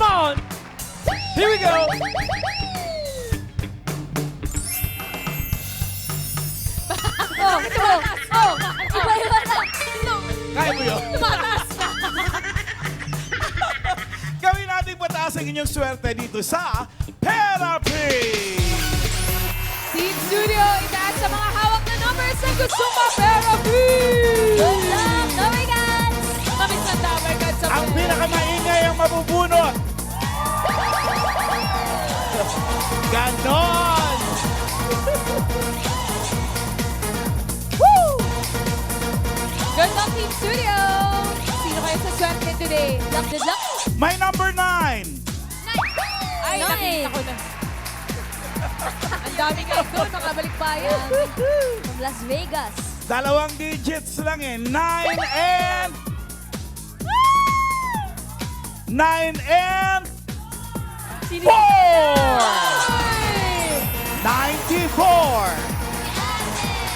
on! Here we go! Oh, ito. Oh, iba-iba na. Kaya mo yun? Tumataas ka. Gawin natin pataas ang inyong swerte dito sa Therapy! Team Studio, itaas sa mga hawak na numbers na gusto ma-therapy! Good luck, Tower Cats! Tamis ng Tower Cats sa Ang pinakamaingay ang mabubunot! Ganon! Woo! Good luck, Team Studio! Sino kayo sa swerte today? Luck, good luck! My number 9! Ay, nakita ko na. Ang dami kayo doon, nakabalik bayan. From Las Vegas. Dalawang digits lang eh. 9 and... 9 and... 4! 94!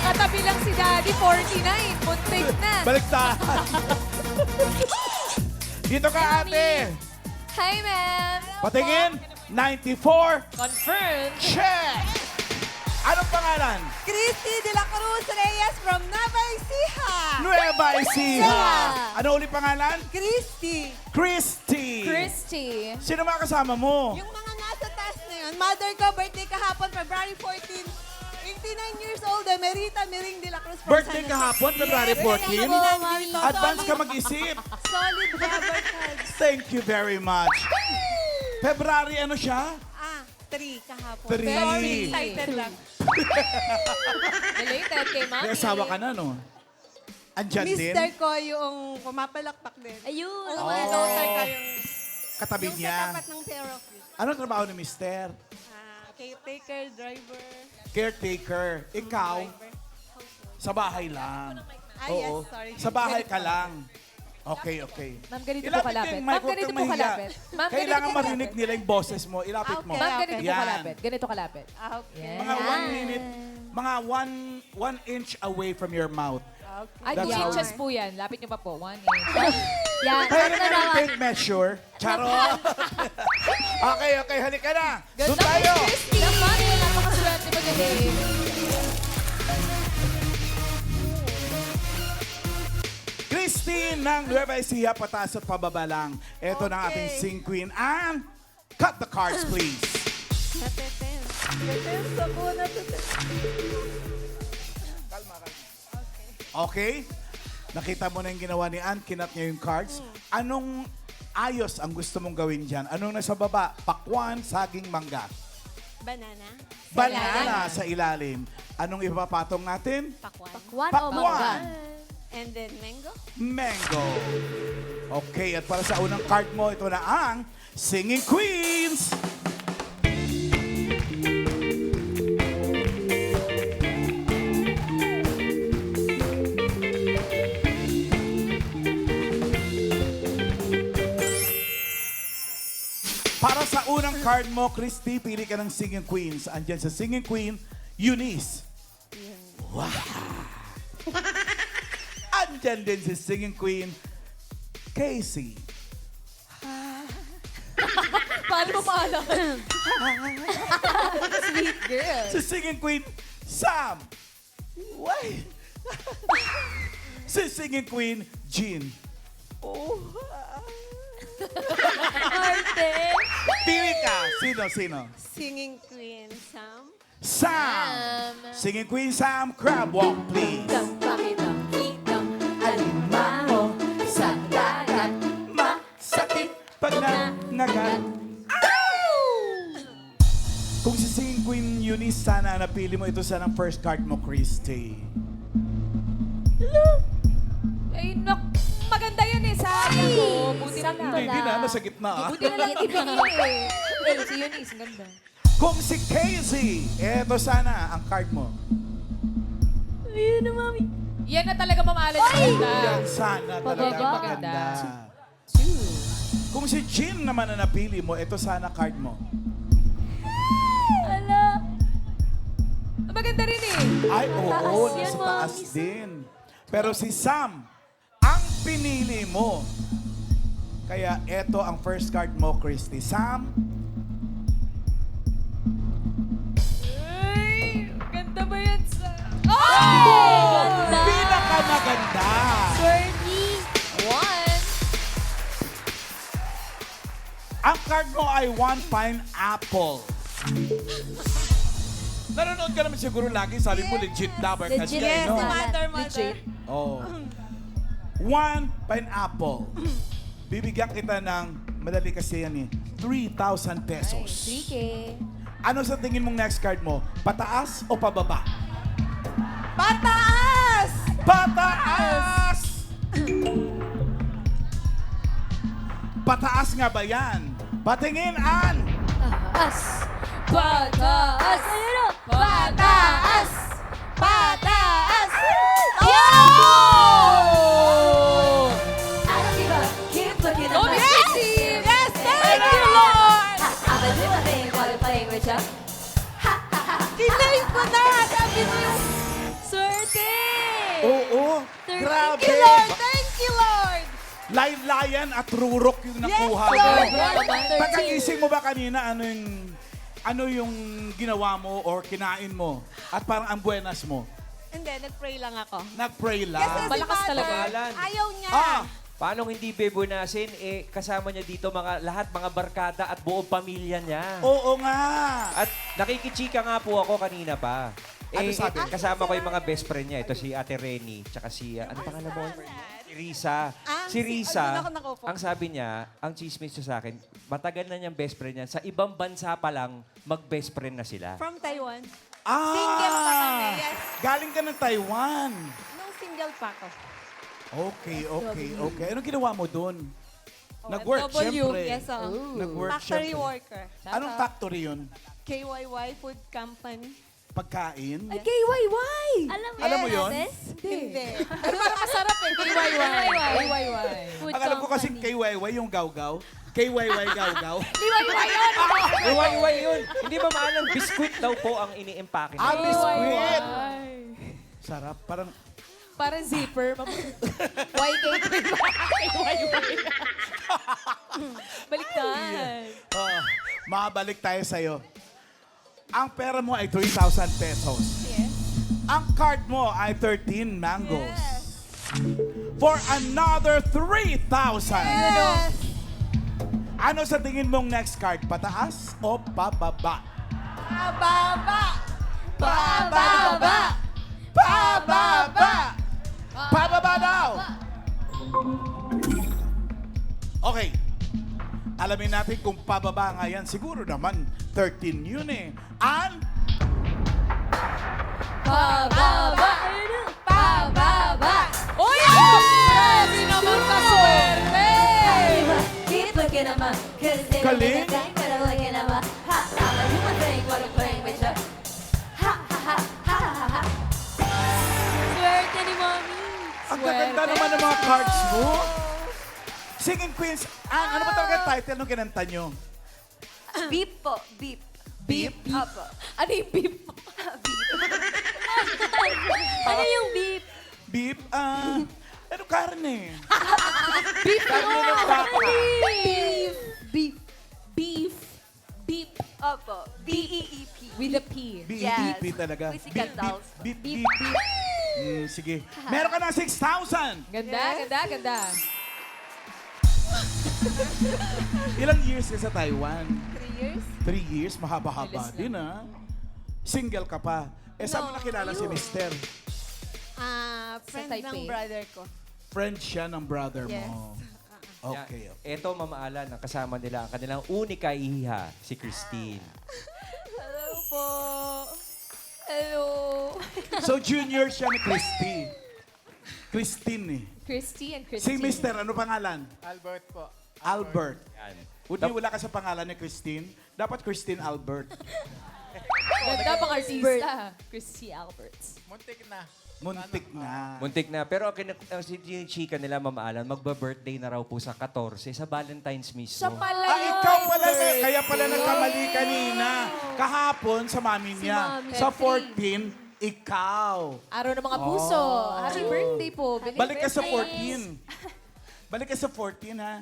Katabi lang si Daddy, 49. Muntik na. Baliktad! Dito ka ate! Hi, ma'am. Patingin! 94! Confirmed. Check! Anong pangalan? Christy de la Cruz Reyes from Nueva Ecija. Nueva Ecija! Ecija. Ano ulit pangalan? Christy. Christy! Christy. Sino mga kasama mo? Yung mga nasa taas na yun, mother ko, birthday kahapon, February 14. 89 years old, Emerita Miring de la Cruz. from Birthday San Jose. kahapon, February Yes, 14? kaya nandito. Advance ka Solid- mag-isip. Solid rubber cards. Thank you very much. February ano siya? 3 kahapon. 3. Sorry, excited lang. Related kay Mami. May asawa ka na, no? Andyan din? Mister ko yung pumapalakpak din. Ayun. Yung mga daughter ko yung, Katabi yung niya. katapat ng therapy. Anong trabaho ni Mister? Caretaker, driver, Caretaker. Ikaw, driver. sa bahay lang. Ah, yes, sorry. Sa bahay ka lang. Okay, okay. Ma'am, ganito po Ilapit kalapit. yung mic, Ma'am, huwag ganito kang po mahiya. kalapit. Ma'am, Kailangan ganito po marinig kalapit. nila yung boses mo. Ilapit mo. Ma'am, ganito po Yan. kalapit. Ganito kalapit. Okay. Mga 1 minute, mga 1 inch away from your mouth. Okay. Ay, That's 2 how inches it- po yan. Lapit niyo pa po. 1 inch. Yan. Kaya Ano naman naman? yung tape measure. Charo! Okay, okay. Halika na. Good Doon luck, tayo. Christy. Mami, napakaswerte mo today. Christine ng Nueva Ecija, pataas at pababa lang. Ito na ang ating Okay. sing queen. And cut the cards, please. Natetense. Natetense ako, natetense. Okay? Nakita mo na yung ginawa ni Ann, kinat niya yung cards. Anong ayos ang gusto mong gawin dyan? Anong nasa baba? Pakwan, saging, mangga. Banana. Banana sa ilalim. Anong ipapatong natin? Pakwan. One o Pakwan. mangga. And then mango. Mango. Okay, at para sa unang card mo, ito na ang Singing Queens. Para sa unang card mo, Christy, pili ka ng Singing Queens. Andyan sa Singing Queen, Eunice. Wow! Andyan din si Singing Queen, Casey. Paano mo maalam? Sweet girl. Si Singing Queen, Sam. Why? Si Singing Queen, Jean. Oh. Arte. Pili ka. Sino? Singing Queen Sam. Sam. Singing Queen Sam, crab walk, please. Pakitang kitang Alimango sa dagat, masakit pag nanagat. Kung si Singing Queen Eunice, sana napili mo ito sana ang first card mo, Christy. Ay, maganda yun eh. Sayang ko. Buti na lang. Hindi na, nasa gitna. Buti na lang ibigay eh. Eh, si Eunice, ganda. Kung si Casey, eto sana ang card mo. Ayun na, mami. Yan na talaga mamahalad yung ganda. Yan sana talaga Pababa. maganda. Two. Kung si Jean naman na napili mo, ito sana card mo. Ala. Maganda rin eh. Ay, oo, Taas yan, nasa taas Mami. din. Pero si Sam, ang pinili mo. Kaya eto ang first card mo, Christy. Sam, Ay, ganda ba yan sa... Oh! Ganda! pinakamaganda. Swerte! One. Ang card mo ay one pineapple. Nanonood ka naman siguro lagi, sabi mo legit lover ka Legit. siya, Yes, no? mother. Legit. Oh. One pineapple. Bibigyan kita ng, madali kasi yan eh, 3,000 pesos. 3K. Ano sa tingin mong next card mo? Pataas o pababa? Pataas! Pataas! Pataas nga ba yan? Patingin, Ann! As. Pataas! Ano? Pataas! Pataas! Oh! Ano diba? Keep looking at Oh, my Miss Christine! Yes, thank you, Lord! I'ma do my thing while you're playing with ya. Dinay ko na! Sabi mo yung... Swerte! Oo, Thank grabe! you, Lord! Thank you, Lord! Layan at rurok yung nakuha Yes, mo. Lord! Grabe. Pagkagising mo ba kanina, ano yung ginawa mo or kinain mo? At parang ang buenas mo? Hindi, nag-pray lang ako. Nag-pray Kasi lang. si Malakas Mother, talaga. ayaw niya. Ah, Paano hindi bebunasin? Kasama niya dito lahat mga barkada at buong pamilya niya. oo nga. At nakikichika nga po ako kanina pa. Ano sabi? Kasama ko yung mga best friend niya. Ito si Ate Renny, tsaka si, ano pangalan mo? Si Risa. Si Risa, Ano, ako. ang sabi niya, ang chismis niya sa akin, matagal na niyang best friend niya. Sa ibang bansa pa lang, mag-best friend na sila. From Taiwan. Ah, Single pa kami, yes. galing ka ng Taiwan. Nung single pa ako. Okay. Anong ginawa mo doon? Oh, Nag-work, FW. syempre. Yes, Nag-work, Factory syempre. worker. Anong factory yun? KYY Food Company. Pagkain? Ay, KYY! Alam mo yun? Hindi. Pero parang masarap eh. KYY. KYY. Food Ang alam ko kasi company. KYY yung gawgaw. KYY gawgaw. Iway-iway yun. Hindi ba maalam, biskuit daw po ang ini-empake Ah, niya. biskuit! Ay. Sarap. Parang, Parang zipper. YK. Baliktad. mabalik tayo sa'yo. Ang pera mo ay 3,000 pesos. Yes. Ang card mo ay 13 mangoes. For another 3,000. Yes. Ano sa tingin mong next card? Pataas o pababa? Pababa. Pababa! Pababa! Pababa daw! Okay. Alamin natin kung pababa nga yan. Siguro naman 13 yun eh. An? Pababa. Pababa. Oh, yes! Grabe naman kaswerte! Keep looking at my, cause they don't Galing. think I'm gonna look at my, ha, I'ma do my thing while I'm playing with ya. Ha, ha, ha, ha, ha, ha. Swerte ni Mami. Ang gaganda naman ng mga cards mo. Singing Queens, ano ba talaga title nung kinanta nyo? Beep po, beep. Beep? Apo. Ano yung beep? Ano yung beep? Beef? Ano karne? Beep Karne yun! ng baka. Beef! Beep. Beef! Beep! Opo. B-E-E-P. With a P. B-E-P Yes. talaga. Physical dolls. Beep, Beep, beep. beep. Sige. Meron ka ng 6,000. Ganda, ganda, ganda. Ilang years ka sa Taiwan? 3 years. 3 years? Mahaba-haba Bilis na. din, Single ka pa. Saan mo No, nakilala si ayun. Mister? Friend Taipei. ng brother ko. Friend siya ng brother Yes. mo. Okay. Ito, mamaalan, ang kasama nila, ang kanilang unika ihiha, si Christine. Hello po. Hello. So, junior siya ni Christy. Christine eh. Christy and Si Christine. Mister, ano pangalan? Albert po. Albert. Yan. Hindi wala ka sa pangalan ni Christine. Dapat Christine Albert. Ganda pang artista. Christy Alberts. Muntik na. Muntik na. Muntik na. Pero ang chika nila, mamaalan, magba-birthday na raw po sa 14, sa Valentine's mismo. Siya pala Ah, yun. ikaw pala, kaya pala nagkamali kanina. Kahapon sa mami niya. Mami. Sa 14, ikaw. Araw ng mga puso. Happy birthday po. Belated Balik ka sa birthday. 14. Balik ka sa 14, ha?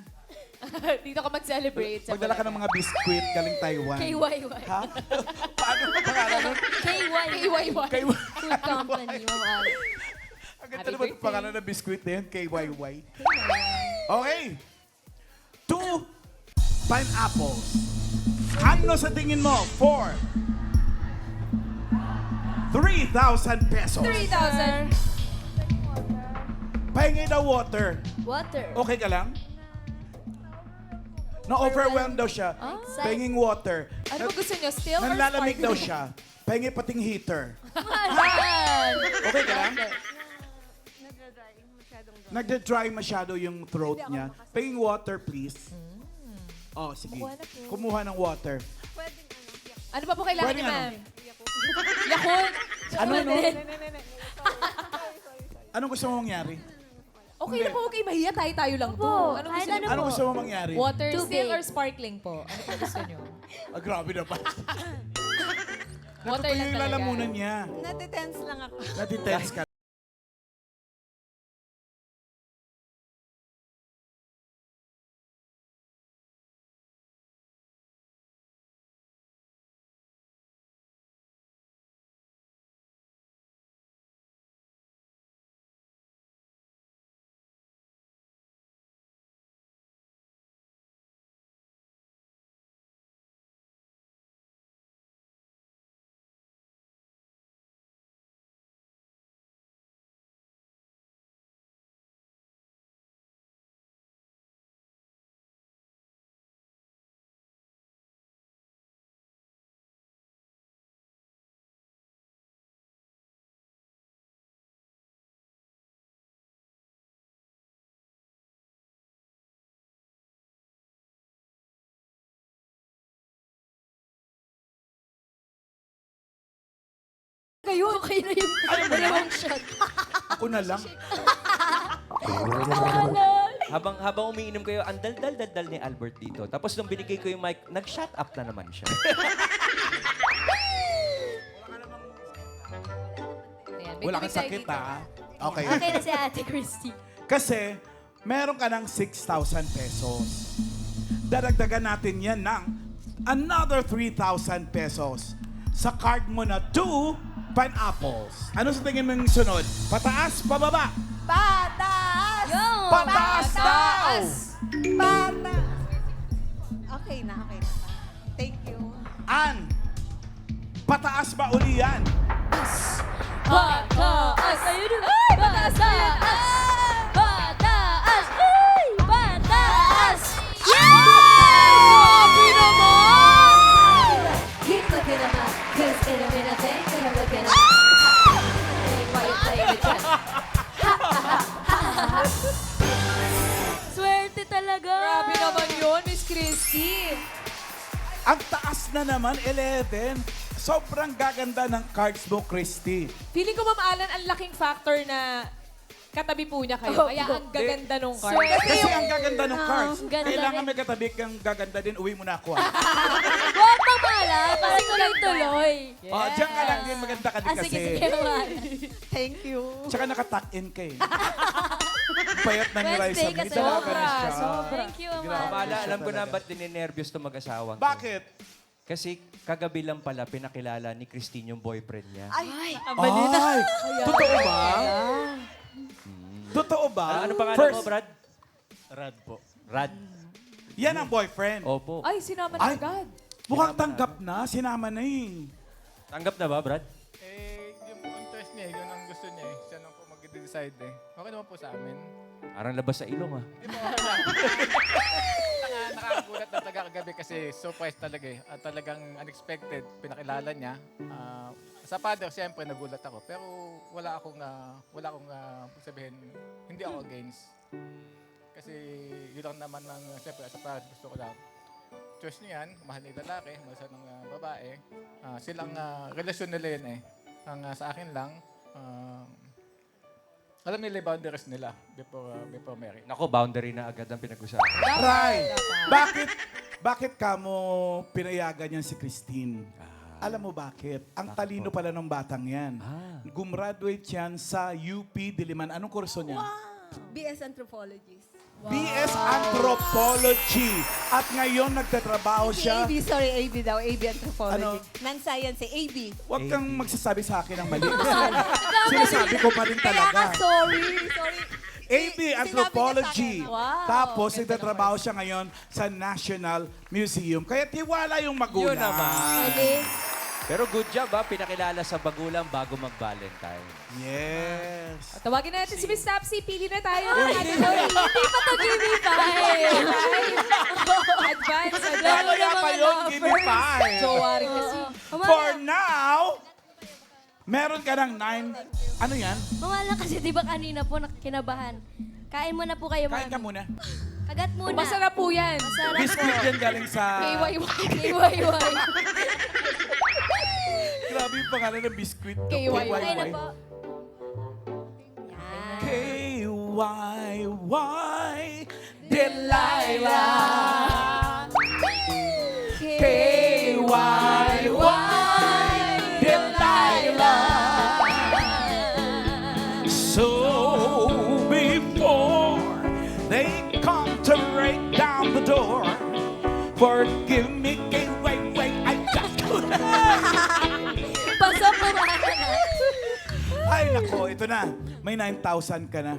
Dito ka mag-celebrate. sa Magdala ka ng Bulacan. mga biskwit galing Taiwan. KYY. Ha? Paano ang pangalan nun? KYY. KYY. Food Company, Ma'am Ali. Ang ganda Happy naman ang birthday. pangalan ng biskwit na yun, KYY. Okay. 2 pineapples. Ano sa tingin mo? 3,000 pesos. 3,000. Pahingi daw water. Water. Okay ka lang? Na-overwhelmed daw siya. Pahinging water. Ano ba gusto nyo? Still or Nanlalamig daw sparkling? siya. Pahingi pating heater. Ayan. Okay ka lang? Nagda-dry masyado yung throat niya. Pahinging water, please. Oh, sige. Kumuha ng water. Ano pa po kailangan Pwede niya, ano? ma'am? Yakult. Ano, no? Chocolate. Anong gusto mo mangyari? Okay na po, okay. Mahiya tayo lang to. Opo, Ano kahit gusto niyo? Ano gusto mo mangyari? Water, Tubig. still or sparkling po? Ano po gusto niyo? Ah, grabe naman. Water Natutuyo lang yung talaga. lalamunan niya. Natitense lang ako. Natitense ka. Kayo, Okay na yung dalawang shot. Ako na lang. Habang umiinom kayo, ang dal-dal-dal ni Albert dito. Tapos nung binigay ko yung mic, nag-shut up na naman siya. Ayan, may Wala tubig kang tayo sakit, dito. ha? Okay. Okay na si Ate Christy. Kasi, meron ka ng 6,000 pesos. Daragdagan natin yan ng another 3,000 pesos. Sa card mo na 2 pineapples. Ano sa tingin mo yung sunod? Pataas, pababa? Pataas! Yo! Pataas daw! Pataas! Okay na, okay na. Thank you. An, pataas ba uli yan? Pataas! Ayun na! Pataas! Pataas! Ay! Pataas! Grabe naman! Keep looking at my, 'cause in a minute, think you're looking at while you play with that. Swerte talaga! Grabe naman yun, Miss Christy. Ang taas na naman, 11. Sobrang gaganda ng cards mo, Christy. Feeling ko, Ma'am Alan, ang laking factor na katabi po niya kayo. Kaya ang gaganda nung card. Kasi ang gaganda ng cards. ganda Kailangan rin. may katabi kang gaganda din. Uwi mo na ako. ah. Huwag pa pala! Para tuloy-tuloy. Oh, diyan ka lang din. Maganda ka din Ah, kasi. sige, sige, Mari. Thank you. Tsaka naka-tuck in ka eh. Payat na ni Raisa. Wednesday May kasi. dalaga na siya. Thank you, Mari. Mamala, alam ko na ba't dininervyos to mag-asawang to. Bakit? Kasi kagabi lang pala pinakilala ni Christine yung boyfriend niya. Ay, totoo ba? Totoo ba? Ano pangalan First, mo, Brad? Rad po. Rad. yan ang boyfriend. Opo. Ay, sinama Ay. na agad. Mukhang tanggap na. Sinama na eh. Tanggap na ba, Brad? Yung interest niya, yun ang gusto niya eh. Siya lang po mag-decide eh. Okay naman po sa amin. Parang labas sa ilong, ah. Di ba okay lang? Nakakagulat na talaga kagabi kasi surprise talaga eh. At talagang unexpected, pinakilala niya. Sa father, siyempre nagulat ako. Pero wala akong sabihin, hindi ako against. Kasi yun lang naman ng, siyempre, sa father, gusto ko lang. Choice niya yan, mahal ni lalaki, mahal sa ng babae. Silang relasyon nila yun eh. Ang sa akin lang, alam nila yung boundaries nila before marriage. Nako, boundary na agad ang pinag-usapan. Right. Bakit ka mo pinayagan yan si Christine? Alam mo bakit? Ang talino pala ng batang yan. Gumraduate yan sa UP Diliman. Anong kurso niya? BS Anthropologist. BS Anthropology. At ngayon nagtatrabaho siya. AB, sorry, AB daw. AB Anthropology. Ano? Non-science, AB. Huwag kang magsasabi sa akin ng mali. Sinasabi ko pa rin Kaya talaga. nga, sorry. AB Sinabi Anthropology. niya sa akin, Wow. Tapos nagtatrabaho siya ngayon sa National Museum. Kaya tiwala yung magulang. Yun naman. Okay. Pero good job ha, pinakilala sa bagulang bago mag-Valentine. Yes. Tawagin na natin si Miss Tapsi. Pili na tayo. Hindi pa to give me five. Advance. Mamaya pa yun, give me five. Jowa rin kasi. For now, meron ka ng 9. Ano yan? Mamala kasi di ba kanina po kinabahan. Kain mo na po kayo, Kain ka mami. muna. Kagat muna. Masarap po yan. Masarap Biscuit yan galing sa... KYY. KYY. Grabe yung pangalan ng biscuit. KYY. Kain na po. Yan. KYY Delilah. KYY Delilah. So before they come to break down the door, forgive me, KYY, I got to. Pasok po ba? Ay, nako, ito na. May 9,000 ka na.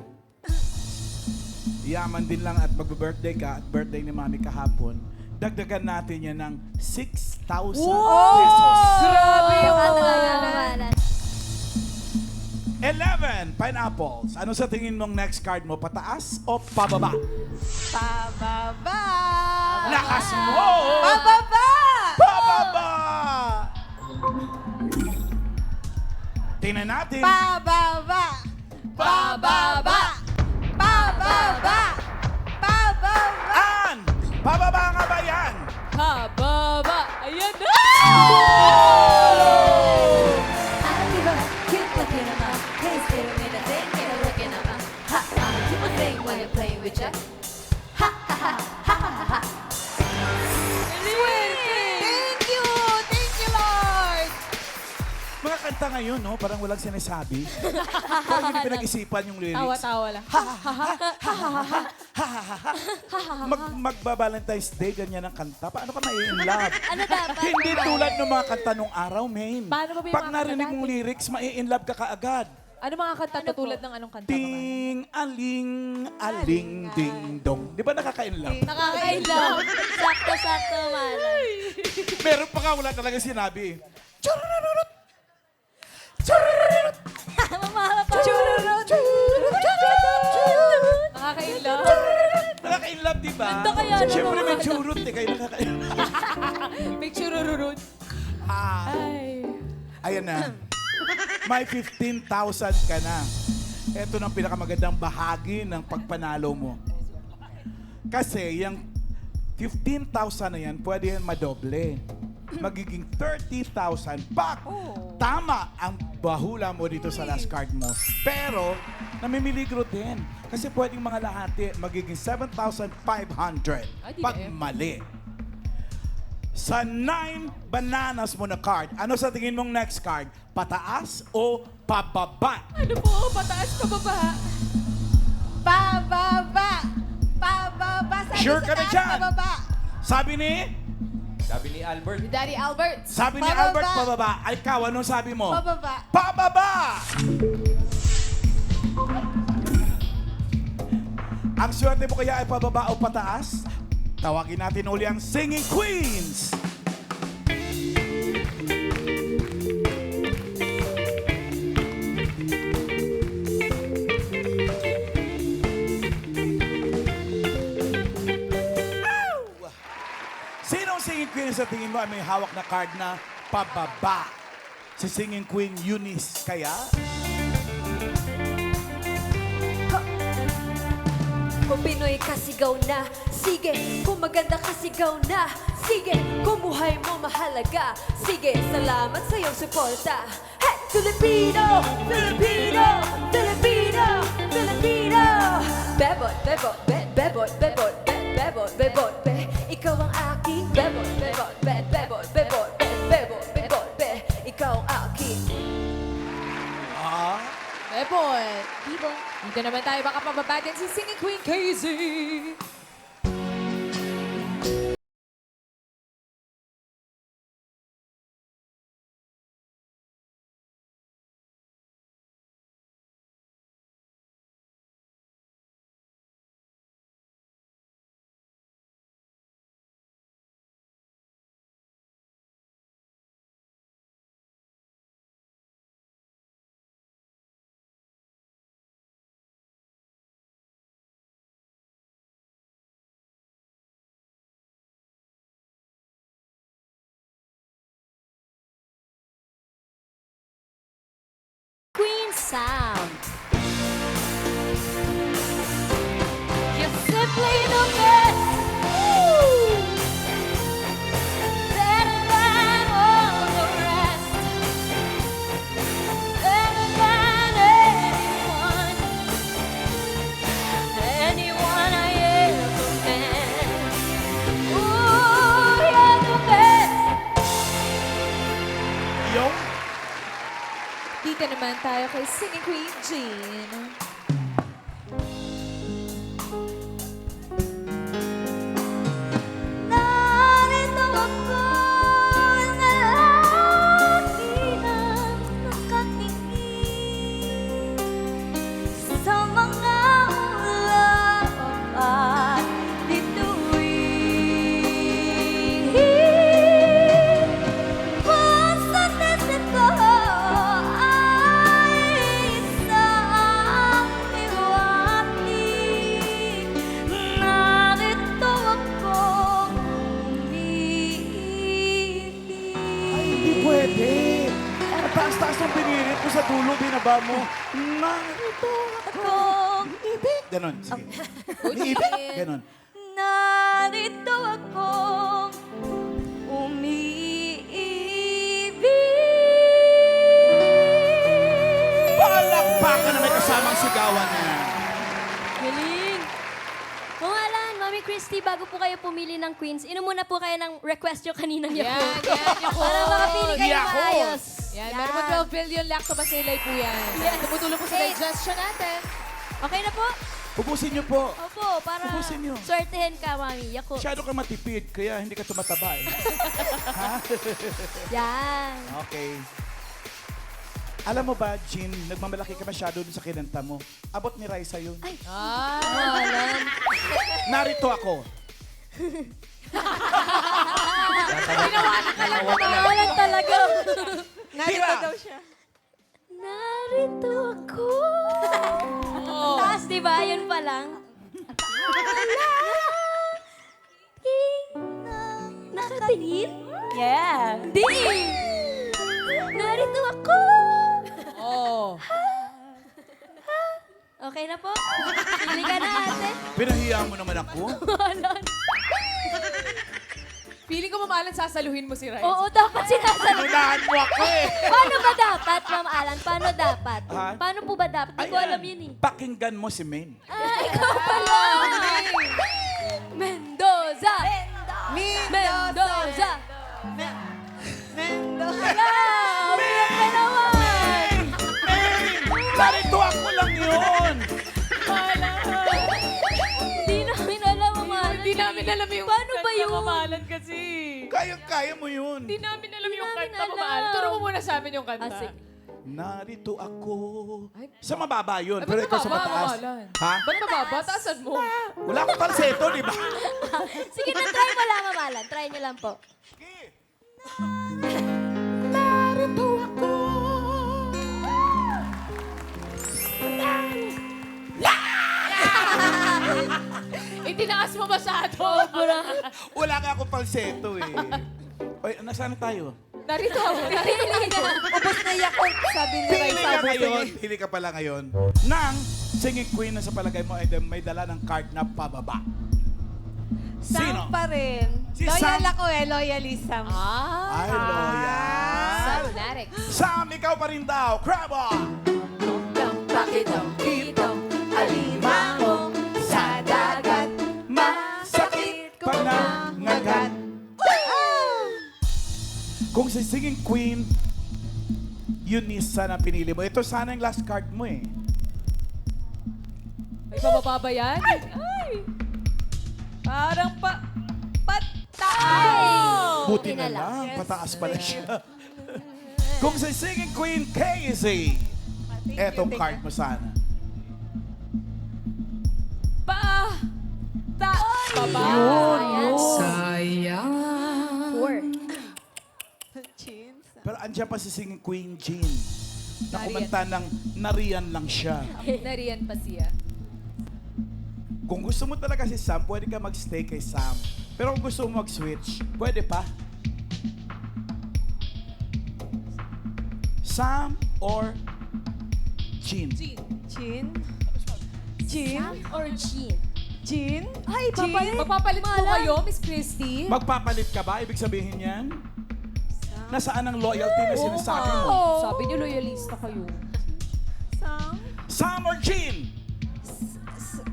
Yaman din lang at mag-birthday ka at birthday ni Mami kahapon. Dagdagan natin yan ng 6,000 pesos. Grabe yung Ano mamalan. mamalan? 11 pineapples. Ano sa tingin mong next card mo? Pataas o pababa? Pababa! Lakas mo! Pababa! Pababa! Tingnan natin. Pababa! Pababa! Pababa! Pababa! An! Pababa nga ba yan? Hababa. Ayan na. Di ba? Cute looking naman. Hey, still me the thing, get a looking naman. Ha, ha, you a thing when you're playing with ya. Ha, ha, ha, ha, ha, ha, ha. Thank you! Thank you, Lord! Mga kanta ngayon, no? Parang walang sinasabi. Parang hindi pinag-isipan yung lyrics. Tawa-tawa lang. Magba-Valentine's Day, ganyan ang kanta. Paano ka mai-inlove? Ano dapat? Hindi tulad ng mga kanta nung araw, main. Paano ba ba yung Pag mga narinig kanta mong dati? lyrics, mai-inlove ka kaagad. Ano mga kanta tulad ng anong kanta? naman? Ting, aling, aling, ding, dong. Di ba nakaka-inlove? Nakakailang. Sakto-sakto, malan. Meron pa nga, wala talaga sinabi. Churururut! Churururut! Mamala pa. Nakaka-inlove. Nakaka-inlove, di ba? Ganda kaya naman. Siyempre may churut, eh, kayo nakaka-inlove. Picture rururun. Ah, Ay. ayan na. May 15,000 ka na. Ito ng pinakamagandang bahagi ng pagpanalo mo. Kasi yung 15,000 na yan, pwede yan madoble. Magiging 30,000 pag tama ang bahula mo dito sa last card mo. Pero, namimiligro din. Kasi pwedeng mga lahati, magiging 7,500 Ay, di pag na eh. mali. Sa 9 bananas mo na card, ano sa tingin mong next card? Pataas o pababa? Ano po? Pataas ka ba ba? Pababa! Pababa! Sabi Sure sa ka na taas, dyan? Pababa! Sabi ni Sabi ni Albert, Daddy Albert. Albert pababa. Ay, ikaw, anong sabi mo? Pababa! Pababa! Ang swerte mo kaya ay pababa o pataas? Tawagin natin uli ang Singing Queens! Ow! Sinong Singing Queen sa tingin mo ay may hawak na card na pababa? Si Singing Queen Eunice kaya? Kung Pinoy kasigaw na, sige. Kung maganda kasigaw na, sige. Kung buhay mo mahalaga, sige. Salamat sa iyong suporta. Hey! Filipino! Filipino! Filipino! Filipino! Bebot, bebot, bebot, bebot, bebot, bebot, be. Ikaw ang aking bebot, bebot, bebot, bebot, bebot, bebot, be. Ikaw ang aking. Ah? Bebot. Bibo. Dito naman tayo baka pababatin si Singing Queen Casey. Queen Sound. You're simply the best. Woo! Better than all the rest. Better than anyone. Anyone I ever met. Ooh, you're the best. Yung Dito naman tayo kay Singing Queen Jean. Narito ako na lagi ng nakatingin sa mga ulap at bituin. Kung sa tested ko ay isang iwati, narito akong umiibig. hindi pwede. Ang taas-taas ng pinilit mo sa dulo, binaba mo. Narito Akong ibig. Ganon, sige. Ibig. Ganon. narito akong umiibig. Palakpakan na may kasamang sigawan na yan. Galing! Kung alam, Mami Christy, bago po kayo pumili ng queens, inom muna po kayo ng request yung kaninang Yan, Yakult. yan, Yakult. Para makapili kayo ng Yakult. maayos. Yan, meron po 12 billion lactobacilli po yan. Yes. Tumutulong po sa Eight. digestion natin. Okay na po? Ubusin niyo po. Opo, para Ubusin niyo. swertehin ka, Mami. Yakult. Masyado ka matipid, kaya hindi ka tumataba eh. Yan. Okay. Alam mo ba, Jean, nagmamalaki ka masyado dun sa kinanta mo. Abot ni Raisa yun. Ay, Ah, malan. Narito ako. Malan talaga. Tira! Narito ako. Taas, di ba? Yun pa lang. Nakatingin? Yeah. Di! Narito ako. oh. Okay na po? Pili ka na, ate. Pinahiya mo naman ako. Malan. Feeling ko mamalan sasaluhin mo si Rice. Oo, dapat sinasabi. Unahan mo ako eh. Paano ba dapat, Ma'am Alan? Paano dapat? Ha? Paano po ba dapat? Hindi ko alam yun eh. Pakinggan mo si Maine. Ah, ikaw pala! Mendoza! Mendoza! Wala! Umiyak ka naman! Narito ako lang yun. Hindi namin alam, Mama Alan. Hindi namin alam yung Paano ba yun? mamalan kasi. Kaya mo yun. Hindi namin alam yung namin kanta alam. mamalan. Turo mo muna sa amin yung kanta. Ah, sige. Narito ako. Ay, Sa mababa yun, Ay, pero ba't ikaw sa mababa, mataas. mamalan? Ha? Ba't mababa? Taasan mo. Wala akong falsetto, di ba? Sige na, try mo lang, Mama Alan. Try niyo lang po. Narito ako. Itinaas mo masyado. Wala nga akong falsetto eh. Oy, nasaan na tayo? Narito ako. Pili na. Ubus na Yakult, sabi ni Pili Raisa. ka ubos na ngayon, niya. pili ka pala ngayon ng singing queen na sa palagay mo ay may dala ng card na pababa. Sino? Sam pa rin. Si Loyal Sam. ako eh, loyalism. Ay, loyal. Sablaric. Sam, ikaw pa rin daw. Crab on! Alimango sa dagat, Masakit panangagat. Kung si singing queen, yun isa na pinili mo. Ito sana yung last card mo eh. Pababa ba yan? Ay! Parang pataas! Buti na lang, pataas pala siya. Kung si Singing Queen Casey, etong card mo sana. Baba! Chin. Pero andyan pa si Singing Queen Jean. Na kumanta ng nariyan lang siya. Nariyan pa siya. Kung gusto mo talaga si Sam, pwede ka magstay kay Sam. Pero kung gusto mo mag-switch, pwede pa. Sam or Jean? Chin. Chin. Or Jean? Chin. Ay, Magpapalit po kayo, Miss Christy? Magpapalit ka ba? Ibig sabihin yan? Nasaan ang loyalty na sinasabi mo? Sabi niyo, loyalista kayo. Sam. Sam or Jean? Sam.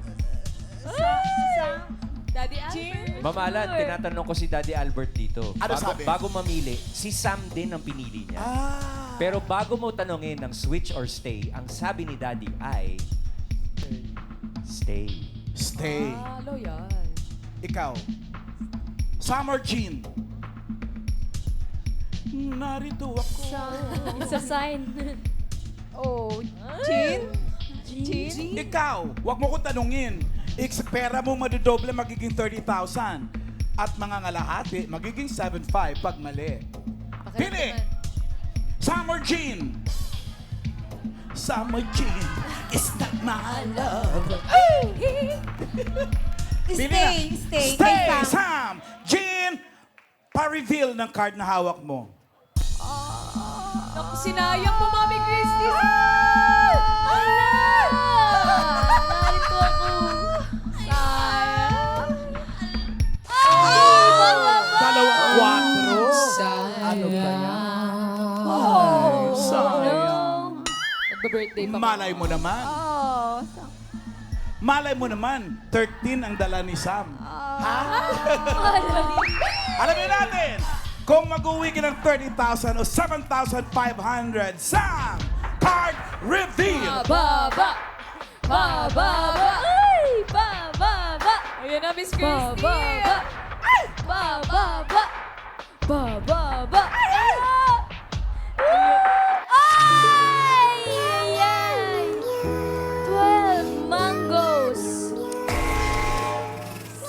Daddy Albert. Ma'am Alan, tinatanong ko si Daddy Albert dito. Ano sabi? Bago mamili, si Sam din ang pinili niya. Ah. Pero bago mo tanongin ng switch or stay, ang sabi ni Daddy ay... Stay. Stay. Loyal. Ikaw. Sam or Jean? Narito ako. It's a sign. Oh. Chin. Chin. Ikaw, wag mo ko tanungin. Pera mo madodoble magiging 30,000. At mga ngalahati, magiging 7,500 pag mali. Pili! Sam or Jean? Sam or Jean is not my love. Pili na. Stay. Stay! Kay Sam. Sam! Jean! Pa-reveal ng card na hawak mo. Naku, sinayang mo, Mami Christy. Narito ako. Dalawang 4. Ano ba yan? Sayang. Nagbe-birthday pa. Malay mo naman. Oh. Malay mo naman, 13 ang dala ni Sam. Ha? Alamin natin, kung mag-uwi ka ng 30,000 o 7,500, Sam! Card reveal! Baba! Baba! Ay! Bababa! Ayan na, Miss Christy. Bababa! Ay! Bababa! Bababa! Ay! Ay! 12 mangoes!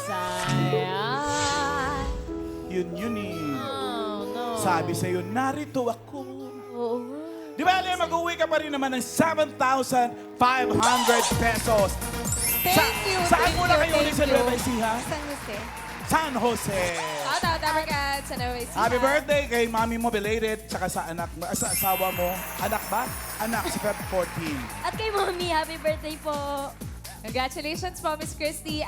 Sayang. Yun eh. Oh, no. Sabi sa'yo, narito ako. Oo. Di ba, Ale, mag-uwi ka pa rin naman ng 7,500 pesos. Thank you. Saan thank muna you, kayo thank ulit sa you. Nueva Ecija? San Jose. San Jose. Shout out, Abercats, sa Nueva Ecija. Happy birthday kay mami mo, belated, tsaka sa anak mo, sa asawa mo. Anak ba? Anak, si Feb 14. At kay Mommy, happy birthday po! Congratulations po, Miss Christy.